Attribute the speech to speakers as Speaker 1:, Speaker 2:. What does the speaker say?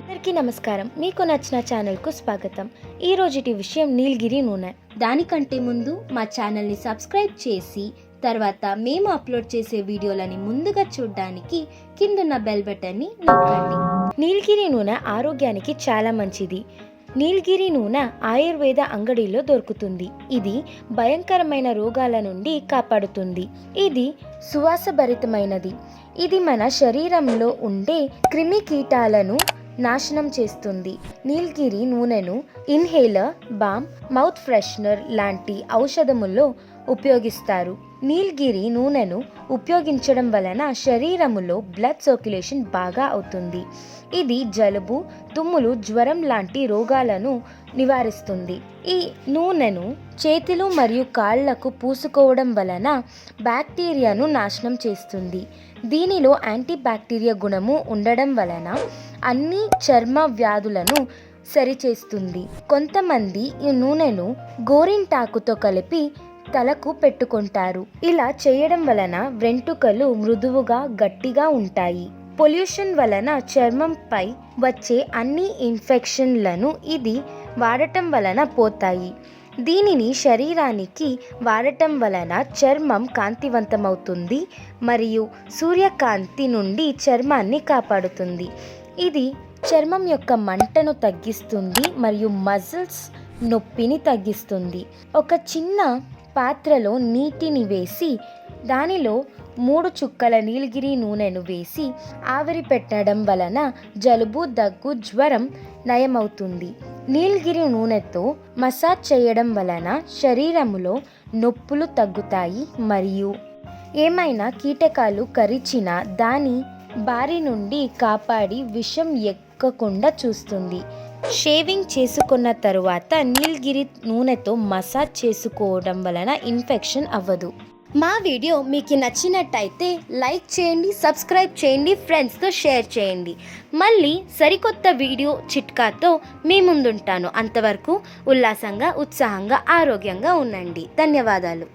Speaker 1: అందరికీ నమస్కారం. మీకు నచ్చిన ఛానల్కు స్వాగతం. ఈ రోజుటి విషయం నీలగిరి నూనె. దానికంటే ముందు మా ఛానల్ని సబ్స్క్రైబ్ చేసి తర్వాత మేము అప్లోడ్ చేసే వీడియోలని ముందుగా చూడడానికి కిందున్న బెల్ బటన్ని నొక్కండి. నీలగిరి నూనె ఆరోగ్యానికి చాలా మంచిది. నీలగిరి నూనె ఆయుర్వేద అంగడిలో దొరుకుతుంది. ఇది భయంకరమైన రోగాల నుండి కాపాడుతుంది. ఇది సువాసభరితమైనది. ఇది మన శరీరంలో ఉండే క్రిమి కీటాలను నాశనం చేస్తుంది. నీలగిరి నూనెను ఇన్హేలర్, బామ్, మౌత్ ఫ్రెషనర్ లాంటి ఔషధముల్లో ఉపయోగిస్తారు. నీలగిరి నూనెను ఉపయోగించడం వలన శరీరములో బ్లడ్ సర్క్యులేషన్ బాగా అవుతుంది. ఇది జలుబు, తుమ్ములు, జ్వరం లాంటి రోగాలను నివారిస్తుంది. ఈ నూనెను చేతులు మరియు కాళ్లకు పూసుకోవడం వలన బ్యాక్టీరియాను నాశనం చేస్తుంది. దీనిలో యాంటీబ్యాక్టీరియా గుణము ఉండడం వలన అన్ని చర్మ వ్యాధులను సరిచేస్తుంది. కొంతమంది ఈ నూనెను గోరింటాకుతో కలిపి తలకు పెట్టుకుంటారు. ఇలా చేయడం వలన వెంట్రుకలు మృదువుగా గట్టిగా ఉంటాయి. పొల్యూషన్ వలన చర్మంపై వచ్చే అన్ని ఇన్ఫెక్షన్లను ఇది వాడటం వలన పోతాయి. దీనిని శరీరానికి వాడటం వలన చర్మం కాంతివంతమవుతుంది మరియు సూర్యకాంతి నుండి చర్మాన్ని కాపాడుతుంది. ఇది చర్మం యొక్క మంటను తగ్గిస్తుంది మరియు మజిల్స్ నొప్పిని తగ్గిస్తుంది. ఒక చిన్న పాత్రలో నీటిని వేసి దానిలో 3 చుక్కల నీలగిరి నూనెను వేసి ఆవిరి పెట్టడం వలన జలుబు, దగ్గు, జ్వరం నయమవుతుంది. నీలగిరి నూనెతో మసాజ్ చేయడం వలన శరీరములో నొప్పులు తగ్గుతాయి మరియు ఏమైనా కీటకాలు కరిచినా దాని బారి నుండి కాపాడి విషం ఎక్కకుండా చూస్తుంది. షేవింగ్ చేసుకున్న తరువాత నీలగిరి నూనెతో మసాజ్ చేసుకోవడం వలన ఇన్ఫెక్షన్ అవ్వదు. మా వీడియో మీకు నచ్చినట్టయితే లైక్ చేయండి, సబ్స్క్రైబ్ చేయండి, ఫ్రెండ్స్తో షేర్ చేయండి. మళ్ళీ సరికొత్త వీడియో చిట్కాతో మీ ముందుంటాను. అంతవరకు ఉల్లాసంగా, ఉత్సాహంగా, ఆరోగ్యంగా ఉండండి. ధన్యవాదాలు.